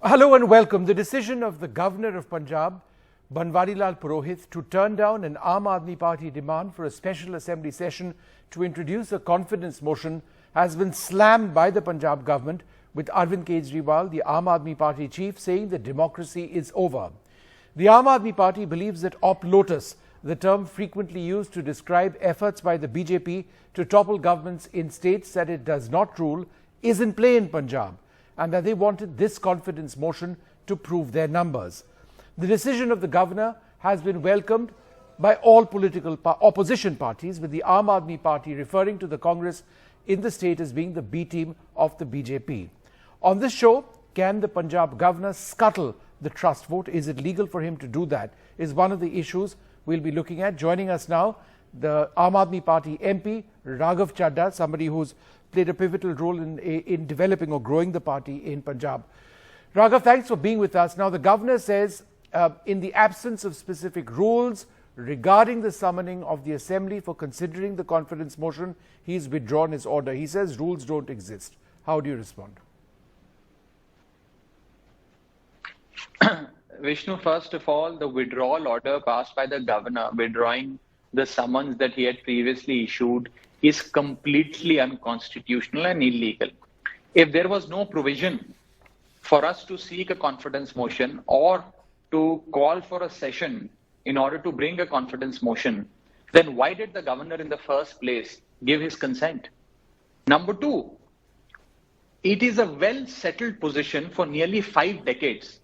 Hello and welcome. The decision of the Governor of Punjab, Banwarilal Purohit, to turn down an Aam Aadmi Party demand for a special assembly session to introduce a confidence motion has been slammed by the Punjab government, with Arvind Kejriwal, the Aam Aadmi Party chief, saying that democracy is over. The Aam Aadmi Party believes that Lotus, the term frequently used to describe efforts by the BJP to topple governments in states that it does not rule, is in play in Punjab, and that they wanted this confidence motion to prove their numbers. The decision of the governor has been welcomed by all political opposition parties, with the Aam Aadmi Party referring to the Congress in the state as being the B team of the BJP. On this show, can the Punjab governor scuttle the trust vote? Is it legal for him to do that? Is one of the issues we'll be looking at. Joining us now, the Aam Aadmi Party MP, Raghav Chadha, somebody who's played a pivotal role in developing or growing the party in Punjab. Raghav, thanks for being with us. Now, the governor says in the absence of specific rules regarding the summoning of the assembly for considering the confidence motion, he's withdrawn his order. He says rules don't exist. How do you respond? Vishnu, first of all, the withdrawal order passed by the governor, withdrawing the summons that he had previously issued, is completely unconstitutional and illegal. If there was no provision for us to seek a confidence motion or to call for a session in order to bring a confidence motion, then why did the governor in the first place give his consent? Number two, it is a well-settled position for nearly 5 decades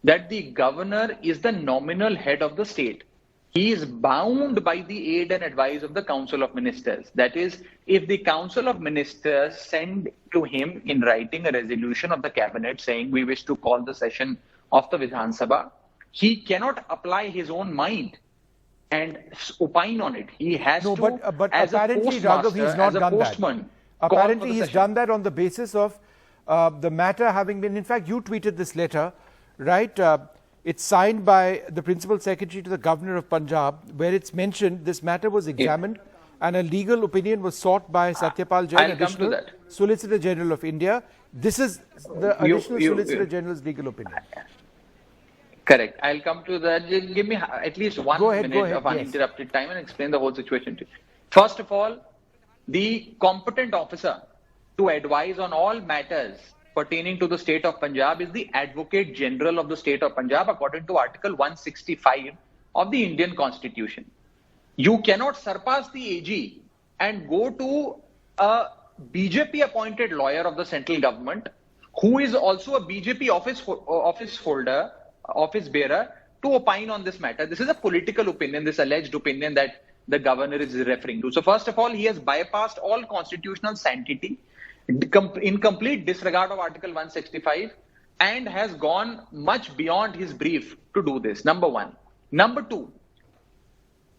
that the governor is the nominal head of the state. He is bound by the aid and advice of the Council of Ministers. That is, if the Council of Ministers send to him in writing a resolution of the cabinet saying we wish to call the session of the Vidhan Sabha, he cannot apply his own mind and opine on it. He has to, but as apparently, a Raghav, he's not done postman, that. Apparently, he's done that on the basis of the matter having been, in fact, you tweeted this letter, right? It's signed by the Principal Secretary to the Governor of Punjab, where it's mentioned this matter was examined and a legal opinion was sought by Satyapal Jain, Additional Solicitor General of India. This is the Additional Solicitor General's legal opinion. Correct. I'll come to that. Just give me at least 1 minute of uninterrupted time and explain the whole situation to you. First of all, the competent officer to advise on all matters pertaining to the state of Punjab is the Advocate General of the state of Punjab, according to Article 165 of the Indian Constitution. You cannot surpass the AG and go to a BJP appointed lawyer of the central government, who is also a BJP office bearer, to opine on this matter. This is a political opinion, this alleged opinion that the governor is referring to. So first of all, he has bypassed all constitutional sanctity in complete disregard of Article 165 and has gone much beyond his brief to do this. Number one. Number two,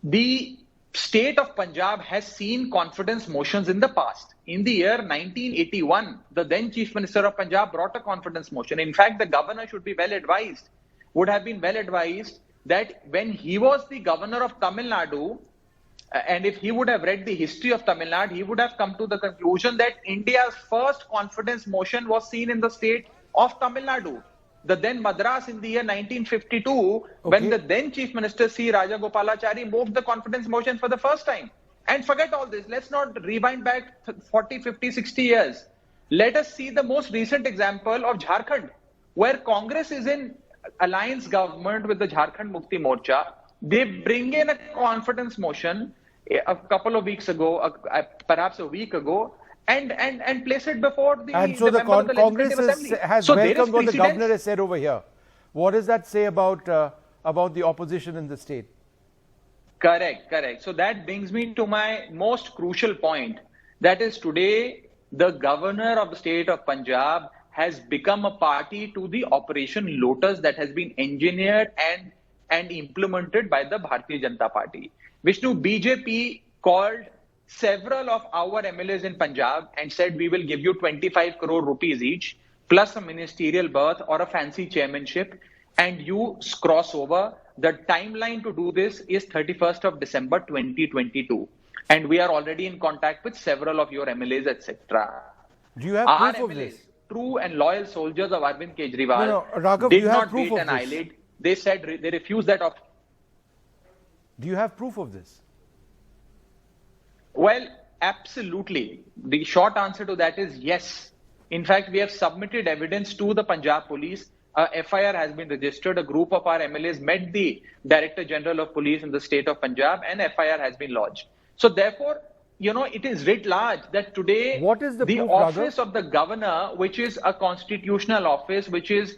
the state of Punjab has seen confidence motions in the past. In the year 1981, the then Chief Minister of Punjab brought a confidence motion. In fact, the governor should be would have been well advised that when he was the governor of Tamil Nadu, and if he would have read the history of Tamil Nadu, he would have come to the conclusion that India's first confidence motion was seen in the state of Tamil Nadu. The then Madras in the year 1952, when the then Chief Minister C. Rajagopalachari moved the confidence motion for the first time. And forget all this. Let's not rewind back 40, 50, 60 years. Let us see the most recent example of Jharkhand, where Congress is in alliance government with the Jharkhand Mukti Morcha. They bring in a confidence motion a couple of weeks ago, perhaps a week ago, and place it before the Congress has welcomed what the governor has said over here. What does that say about the opposition in the state? Correct. So that brings me to my most crucial point. That is, today, the governor of the state of Punjab has become a party to the Operation Lotus that has been engineered and implemented by the Bharatiya Janata Party. Vishnu, BJP called several of our MLAs in Punjab and said we will give you 25 crore rupees each, plus a ministerial berth or a fancy chairmanship, and you cross over. The timeline to do this is 31st of December 2022. And we are already in contact with several of your MLAs, etc. Do you have proof of this? true and loyal soldiers of Arvind Kejriwal Raghav, did not beat an eyelid. They said they refused that offer. Do you have proof of this? Well, absolutely. The short answer to that is yes. In fact, we have submitted evidence to the Punjab police. A FIR has been registered. A group of our MLAs met the Director General of Police in the state of Punjab, and FIR has been lodged. So therefore, it is writ large that today what is the proof, office of the governor, which is a constitutional office, which is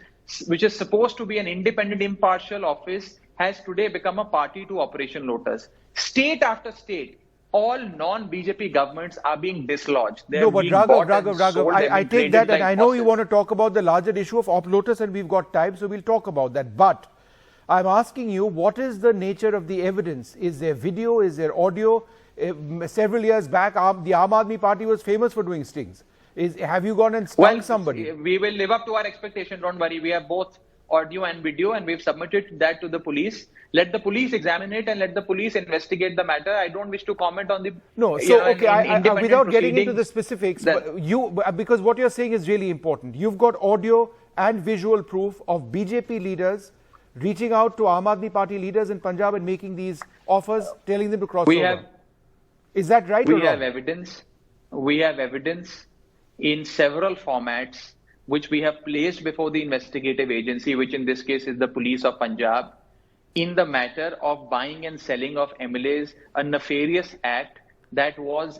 supposed to be an independent, impartial office, has today become a party to Operation Lotus. State after state, all non-BJP governments are being dislodged. No, but Raghav, I take that, and I know you want to talk about the larger issue of Op Lotus, and we've got time, so we'll talk about that. But I'm asking you, what is the nature of the evidence? Is there video? Is there audio? Several years back, the Aam Aadmi Party was famous for doing stings. Have you gone and stung somebody? We will live up to our expectation, don't worry. We have both audio and video, and we've submitted that to the police. Let the police examine it and let the police investigate the matter. I don't wish to comment on the... No, so without getting into the specifics, because what you're saying is really important. You've got audio and visual proof of BJP leaders reaching out to Aam Aadmi Party leaders in Punjab and making these offers, telling them to cross over. Is that right or wrong? We have evidence in several formats which we have placed before the investigative agency, which in this case is the police of Punjab, in the matter of buying and selling of MLAs, a nefarious act that was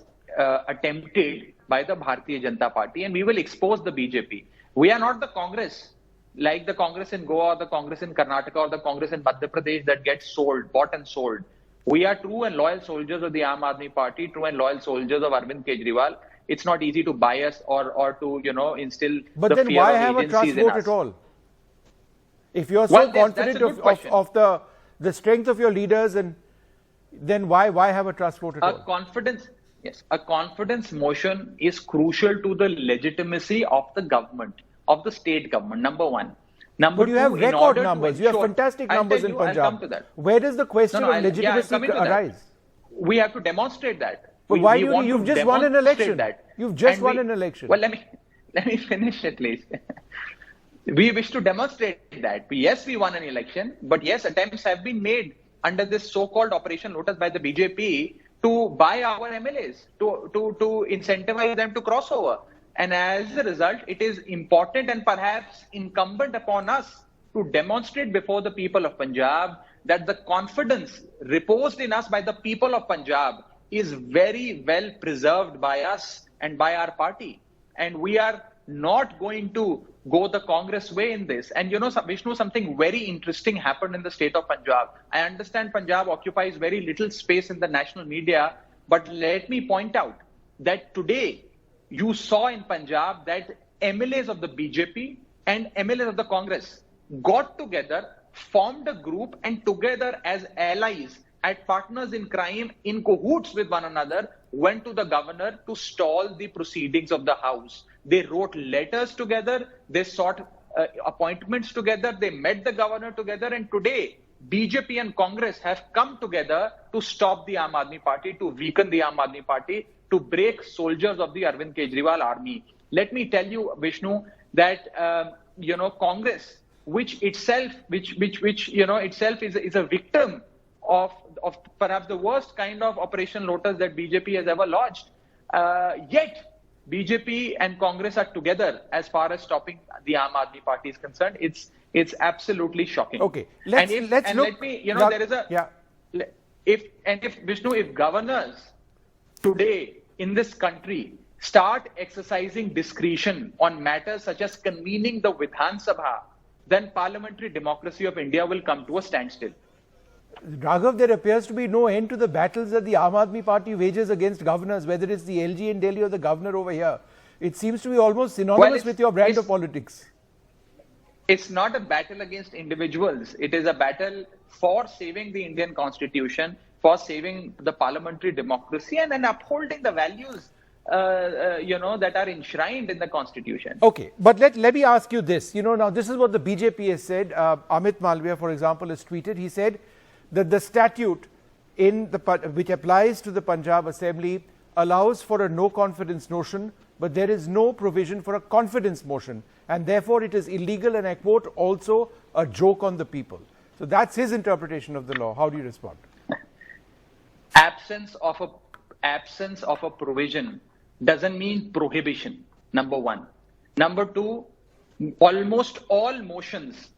attempted by the Bharatiya Janata Party, and we will expose the BJP. We are not the Congress, like the Congress in Goa, or the Congress in Karnataka, or the Congress in Madhya Pradesh that gets bought and sold. We are true and loyal soldiers of the Aam Aadmi Party, true and loyal soldiers of Arvind Kejriwal. It's not easy to bias us or to, instill but the then fear why of have a trust agencies in vote us. at all? If you're so confident of the strength of your leaders, and then why have a trust vote at all? A confidence motion is crucial to the legitimacy of the government, of the state government, number one. Number but you have record numbers. You have fantastic numbers in Punjab. I'll come to that. Where does the question of legitimacy arise? We have to demonstrate that. But why do you've just won an election? You've just won an election. Well, let me finish at least. We wish to demonstrate that. Yes, we won an election, but yes, attempts have been made under this so-called Operation Lotus by the BJP to buy our MLAs, to incentivize them to cross over. And as a result, it is important and perhaps incumbent upon us to demonstrate before the people of Punjab that the confidence reposed in us by the people of Punjab is very well preserved by us and by our party. And we are not going to go the Congress way in this. And Vishnu, something very interesting happened in the state of Punjab. I understand Punjab occupies very little space in the national media, but let me point out that today you saw in Punjab that MLAs of the BJP and MLAs of the Congress got together, formed a group, and together as allies, as partners in crime, in cahoots with one another, went to the governor to stall the proceedings of the House. They wrote letters together, they sought appointments together, they met the governor together, and today BJP and Congress have come together to stop the Aam Aadmi Party, to weaken the Aam Aadmi Party, to break soldiers of the Arvind Kejriwal army. Let me tell you, Vishnu, that Congress, which itself is a victim of perhaps the worst kind of Operation Lotus that BJP has ever launched. Yet BJP and Congress are together as far as stopping the Aam Aadmi Party is concerned. It's absolutely shocking. Okay, if governors today in this country start exercising discretion on matters such as convening the Vidhan Sabha, then parliamentary democracy of India will come to a standstill. Raghav, there appears to be no end to the battles that the Aam Aadmi Party wages against governors, whether it's the LG in Delhi or the governor over here. It seems to be almost synonymous with your brand of politics. It's not a battle against individuals. It is a battle for saving the Indian Constitution, for saving the parliamentary democracy, and upholding the values that are enshrined in the Constitution. Okay, but let me ask you this. Now this is what the BJP has said. Amit Malviya, for example, has tweeted. He said that the statute which applies to the Punjab Assembly allows for a no confidence motion, but there is no provision for a confidence motion, and therefore it is illegal and, I quote, also a joke on the people. So that's his interpretation of the law. How do you respond? Absence of a provision doesn't mean prohibition, number one. Number two, almost all motions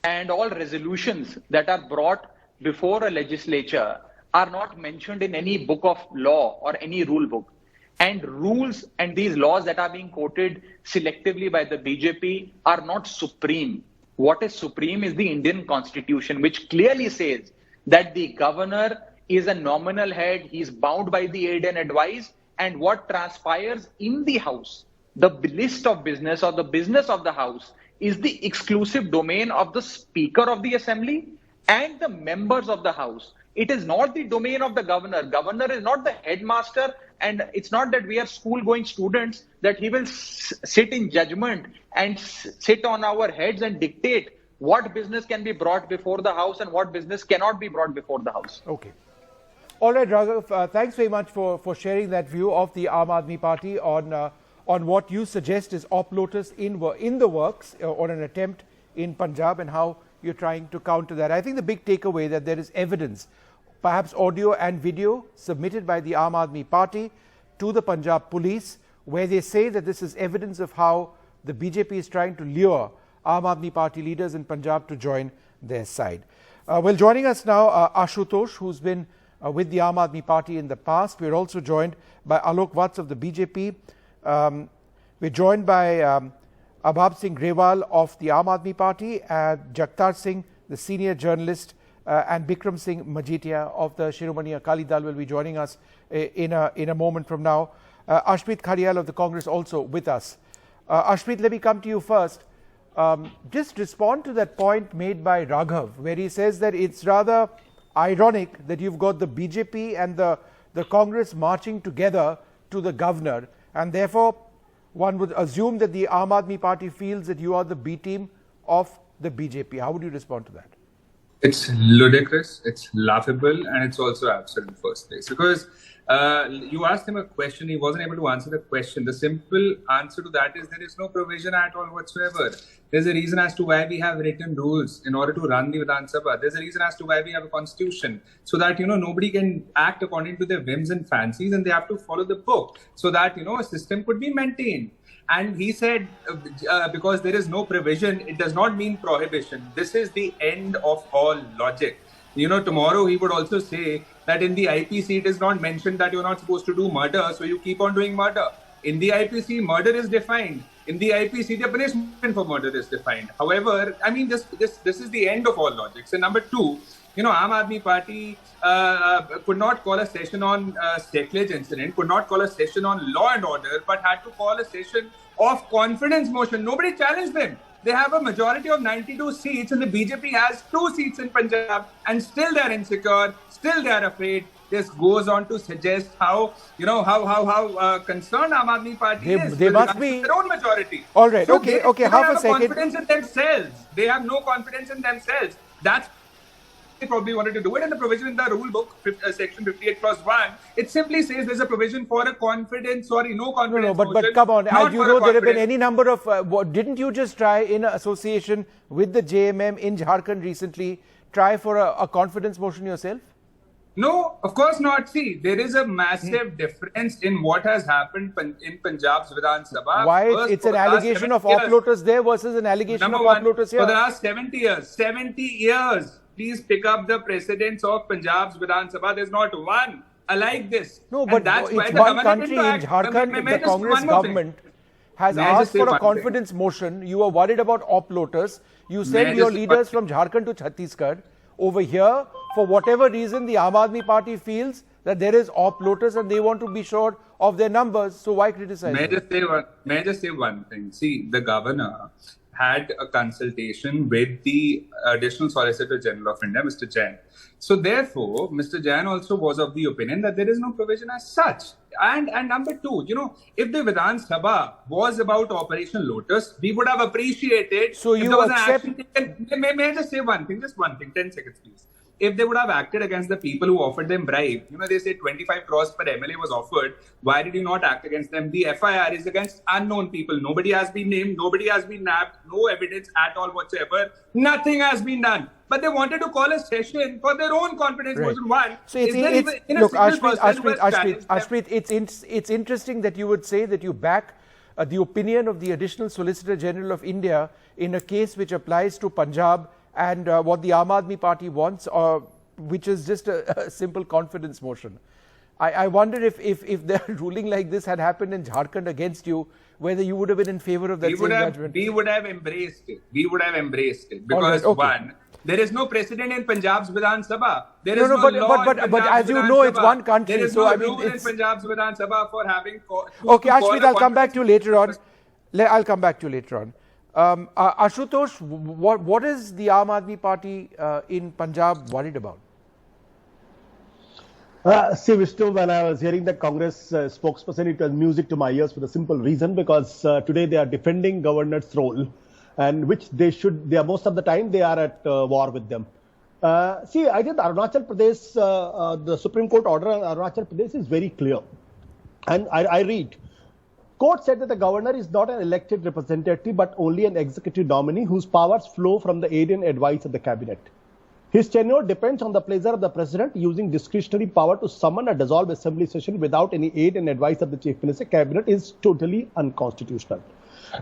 and all resolutions that are brought before a legislature are not mentioned in any book of law or any rule book. And rules and these laws that are being quoted selectively by the BJP are not supreme. What is supreme is the Indian Constitution, which clearly says that the governor is a nominal head, he is bound by the aid and advice, and what transpires in the house, the list of business or the business of the house, is the exclusive domain of the Speaker of the Assembly and the members of the House. It is not the domain of the governor. Governor is not the headmaster, and it's not that we are school-going students that he will sit in judgment and sit on our heads and dictate what business can be brought before the House and what business cannot be brought before the House. Okay. All right, Raghav, thanks very much for sharing that view of the Aam Aadmi Party on what you suggest is op Lotus in the works or an attempt in Punjab, and how you're trying to counter that. I think the big takeaway that there is evidence, perhaps audio and video, submitted by the Aam Aadmi Party to the Punjab police, where they say that this is evidence of how the BJP is trying to lure Aam Aadmi Party leaders in Punjab to join their side. Well, joining us now, Ashutosh, who's been with the Aam Aadmi Party in the past. We're also joined by Alok Vats of the BJP. We're joined by Abhab Singh Grewal of the Aam Aadmi Party, and Jagtar Singh, the senior journalist, and Bikram Singh Majitia of the Shiromani Akali Dal will be joining us in a moment from now. Ashpreet Kharial of the Congress also with us. Ashpreet, let me come to you first. Just respond to that point made by Raghav, where he says that it's rather ironic that you've got the BJP and the Congress marching together to the governor, and therefore one would assume that the Aam Aadmi Party feels that you are the B team of the BJP. How would you respond to that? It's ludicrous, it's laughable, and it's also absurd in the first place. Because you asked him a question, he wasn't able to answer the question. The simple answer to that is there is no provision at all whatsoever. There's a reason as to why we have written rules in order to run the Vidhan Sabha. There's a reason as to why we have a constitution, so that, nobody can act according to their whims and fancies, and they have to follow the book, so that, a system could be maintained. And he said, because there is no provision, it does not mean prohibition. This is the end of all logic. Tomorrow he would also say that in the IPC it is not mentioned that you're not supposed to do murder, so you keep on doing murder. In the IPC, murder is defined. In the IPC, the punishment for murder is defined. However, this is the end of all logic. So number two, Aam Aadmi Party could not call a session on Stekledge incident, could not call a session on law and order, but had to call a session of confidence motion. Nobody challenged them. They have a majority of 92 seats, and the BJP has 2 seats in Punjab, and still they're insecure, still they're afraid. This goes on to suggest how concerned Aam Aadmi Party is. They must be their own majority. All right, so okay, they half a have second. Confidence in themselves. They have no confidence in themselves. That's probably wanted to do it, and the provision in the rule book, section 58+1, it simply says there's a provision for a no confidence. No, but come on, as you know, there have been any number of. Didn't you just try, in association with the JMM in Jharkhand recently, try for a confidence motion yourself? No, of course not. See, there is a massive difference in what has happened in Punjab's Vidhan Sabha. Why? It's an allegation of op Lotus there versus an allegation of op Lotus here. For the last 70 years. Please pick up the precedents of Punjab's Vidhan Sabha. There's not one alike this. No, but that's it's one country in Jharkhand. The Congress government has asked for a confidence motion. You are worried about op Lotus. You send your leaders from Jharkhand to Chhattisgarh. Over here, for whatever reason, the Aam Aadmi Party feels that there is op Lotus and they want to be sure of their numbers. So why criticize? May I just say one thing? See, the governor had a consultation with the Additional Solicitor General of India, Mr. Jain. So therefore, Mr. Jain also was of the opinion that there is no provision as such. And number two, if the Vidhan Sabha was about Operation Lotus, we would have appreciated. So you accept? May I just say one thing, just one thing, 10 seconds please. if they would have acted against the people who offered them bribe, they say 25 crores per MLA was offered. Why did you not act against them? The FIR is against unknown people. Nobody has been named. Nobody has been nabbed. No evidence at all whatsoever. Nothing has been done. But they wanted to call a session for their own confidence motion. One. So look, Ashpreet, it's interesting that you would say that you back the opinion of the Additional Solicitor General of India in a case which applies to Punjab and what the Aam Aadmi Party wants, which is just a simple confidence motion. I wonder if the ruling like this had happened in Jharkhand against you, whether you would have been in favor of that same judgment. We would have embraced it. We would have embraced it because one, there is no precedent in Punjab's Vidhan Sabha. There is no law but as you know, it's one country. There is no rule in Punjab's Vidhan Sabha for having. Okay, Ashpreet, I'll come back to you later on. I'll come back to you later on. Ashutosh, what is the Aam Aadmi Party in Punjab worried about? See, Vishnu, when I was hearing the Congress spokesperson, it was music to my ears for the simple reason because today they are defending governor's role, and which they most of the time they are at war with them. See, I think Arunachal Pradesh, the Supreme Court order on Arunachal Pradesh is very clear. And I read, court said that the governor is not an elected representative, but only an executive nominee whose powers flow from the aid and advice of the cabinet. His tenure depends on the pleasure of the president using discretionary power to summon a dissolved assembly session without any aid and advice of the chief minister. Cabinet is totally unconstitutional.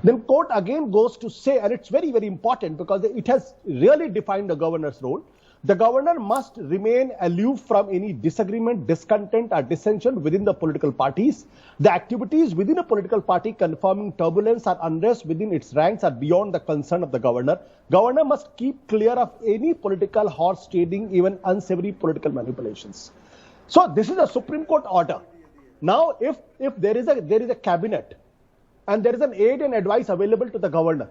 Then court again goes to say, and it's very, very important because it has really defined the governor's role. The governor must remain aloof from any disagreement, discontent or dissension within the political parties. The activities within a political party confirming turbulence or unrest within its ranks are beyond the concern of the governor. Governor must keep clear of any political horse trading, even unsavory political manipulations. So this is a Supreme Court order. Now, if there is a cabinet and there is an aid and advice available to the governor,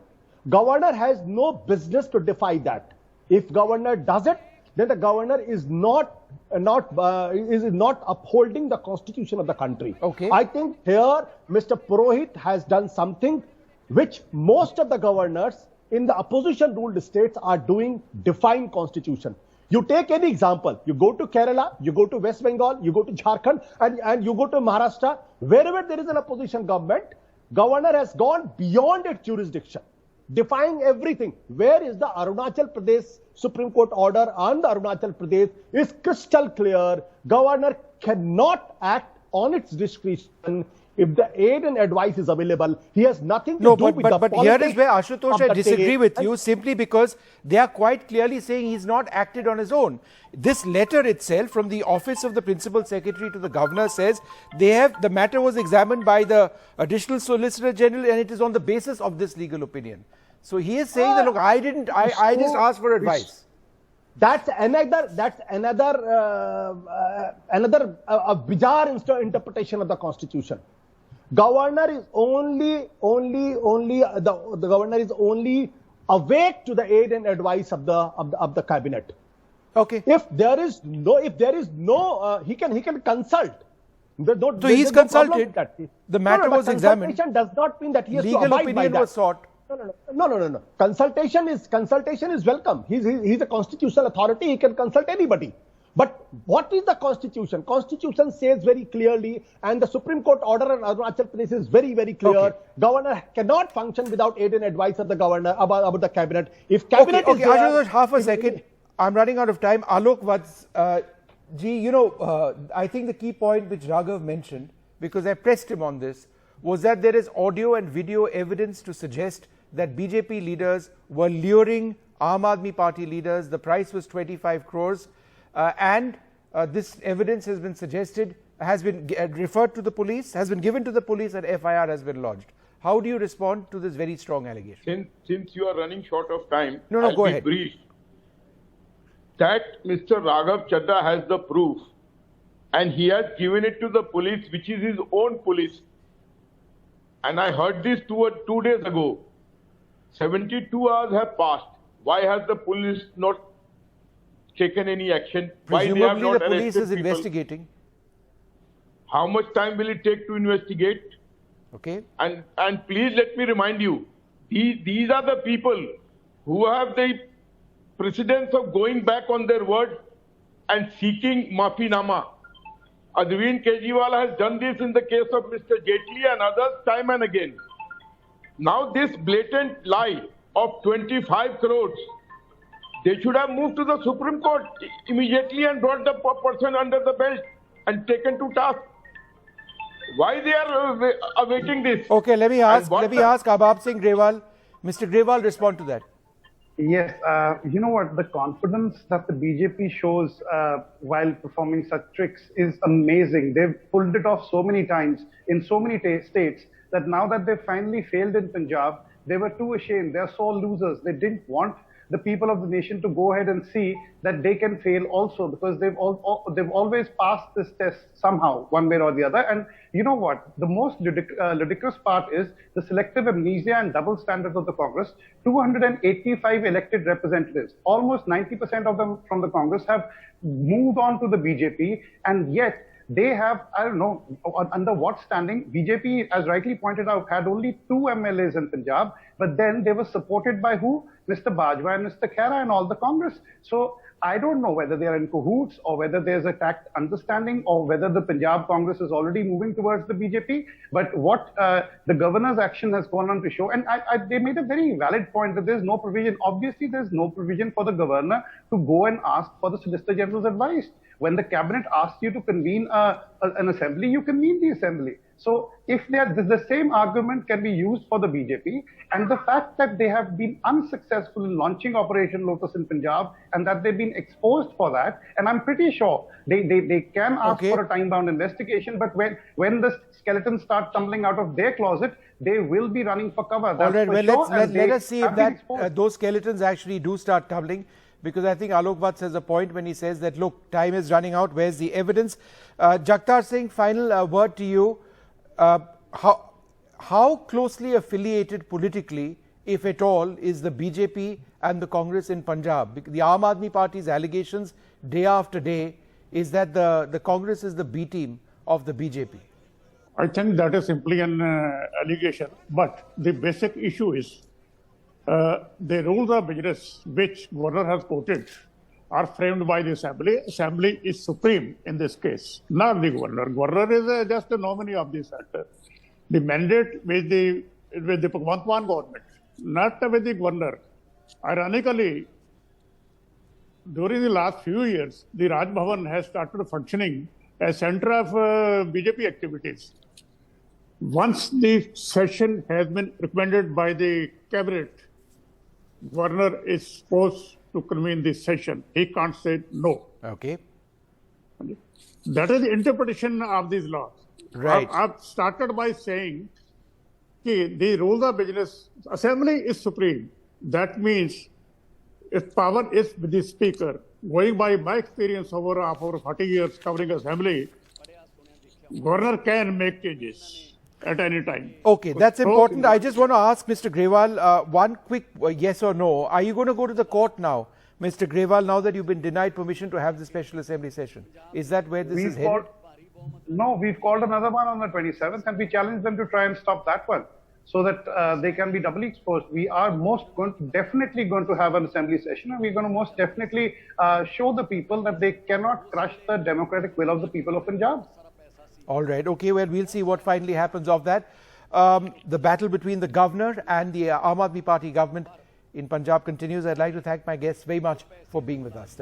governor has no business to defy that. If governor does it, then the governor is not upholding the constitution of the country. Okay. I think here Mr. Purohit has done something which most of the governors in the opposition ruled states are doing, defying constitution. You take any example, you go to Kerala, you go to West Bengal, you go to Jharkhand and you go to Maharashtra, wherever there is an opposition government, governor has gone beyond its jurisdiction, defying everything. Where is the Arunachal Pradesh Supreme Court order on the Arunachal Pradesh is crystal clear. Governor cannot act on its discretion if the aid and advice is available. He has nothing to do with the politics. But here is where, Ashutosh, I disagree with you simply because they are quite clearly saying he's not acted on his own. This letter itself from the office of the Principal Secretary to the Governor says the matter was examined by the Additional Solicitor General and it is on the basis of this legal opinion. So he is saying that, look, I just asked for advice. That's another bizarre interpretation of the Constitution. Governor is the governor is only awake to the aid and advice of the cabinet. Okay. If there is no, he can consult. So he's consulted. The matter was examined. Consultation does not mean that he has legal to abide opinion by that. was sought. No. Consultation is welcome. He's a constitutional authority. He can consult anybody. But what is the Constitution? Constitution says very clearly, and the Supreme Court order on Arunachal Pradesh is very, very clear. Okay. Governor cannot function without aid and advice of the governor about the cabinet. If cabinet is there, half a second. I'm running out of time. Alok Vats, I think the key point which Raghav mentioned, because I pressed him on this, was that there is audio and video evidence to suggest that BJP leaders were luring Aam Aadmi Party leaders. The price was 25 crores. This evidence has been suggested, has been referred to the police, has been given to the police, and FIR has been lodged. How do you respond to this very strong allegation? Since you are running short of time, I'll go ahead. Brief. That Mr. Raghav Chadha has the proof and he has given it to the police, which is his own police. And I heard this 2 days ago. 72 hours have passed. Why has the police not taken any action? Why Presumably they have not the police is people? investigating. How much time will it take to investigate? Okay. And please let me remind you, these are the people who have the precedence of going back on their word and seeking maafinama. Arvind Kejriwal has done this in the case of Mr. Jaitley and others time and again. Now this blatant lie of 25 crores, they should have moved to the Supreme Court immediately and brought the person under the belt and taken to task. Why they are awaiting this? Okay, let me ask Abab Singh Grewal. Mr. Grewal, respond to that. Yes, you know what, the confidence that the BJP shows while performing such tricks is amazing. They've pulled it off so many times in so many states that now that they've finally failed in Punjab, they were too ashamed. They're sore losers. They didn't want the people of the nation to go ahead and see that they can fail also, because they've always passed this test somehow, one way or the other. And you know what? The most ludicrous part is the selective amnesia and double standards of the Congress. 285 elected representatives, almost 90% of them from the Congress, have moved on to the BJP, and yet they have, I don't know, under what standing. BJP, as rightly pointed out, had only 2 MLAs in Punjab, but then they were supported by who? Mr. Bajwa and Mr. Khera and all the Congress. So I don't know whether they are in cahoots or whether there's a tact understanding or whether the Punjab Congress is already moving towards the BJP. But what the governor's action has gone on to show, and they made a very valid point that there's no provision. Obviously, there's no provision for the governor to go and ask for the Solicitor General's advice. When the cabinet asks you to convene an assembly, you convene the assembly. So if the same argument can be used for the BJP, and the fact that they have been unsuccessful in launching Operation Lotus in Punjab and that they've been exposed for that, and I'm pretty sure they can ask for a time-bound investigation, but when the skeletons start tumbling out of their closet, they will be running for cover. All right, well, let us see if those skeletons actually do start tumbling. Because I think Alok Vats has a point when he says that, look, time is running out, where's the evidence? Jagtar Singh, final word to you. How closely affiliated politically, if at all, is the BJP and the Congress in Punjab? The Aam Aadmi Party's allegations day after day is that the Congress is the B team of the BJP. I think that is simply an allegation, but the basic issue is the rules of business which governor has quoted are framed by the assembly. Assembly is supreme in this case, not the governor. Governor is just a nominee of this sector. The mandate with the Bhagwant government, not with the governor. Ironically, during the last few years, the Raj Bhavan has started functioning as center of BJP activities. Once the session has been recommended by the cabinet, governor is supposed to convene this session. He can't say no. Okay. That is the interpretation of these laws. Right. I've started by saying the rules of business, assembly is supreme. That means if power is with the speaker, going by my experience over 40 years covering assembly, governor can make changes at any time. Okay, that's important. I just want to ask Mr. Grewal one quick yes or no. Are you going to go to the court now, Mr. Grewal, now that you've been denied permission to have the special assembly session? Is that where this is headed? No, we've called another one on the 27th and we challenged them to try and stop that one so that they can be doubly exposed. We are definitely going to have an assembly session, and we're going to most definitely show the people that they cannot crush the democratic will of the people of Punjab. All right. Okay. Well, we'll see what finally happens of that. The battle between the governor and the Aam Aadmi Party government in Punjab continues. I'd like to thank my guests very much for being with us.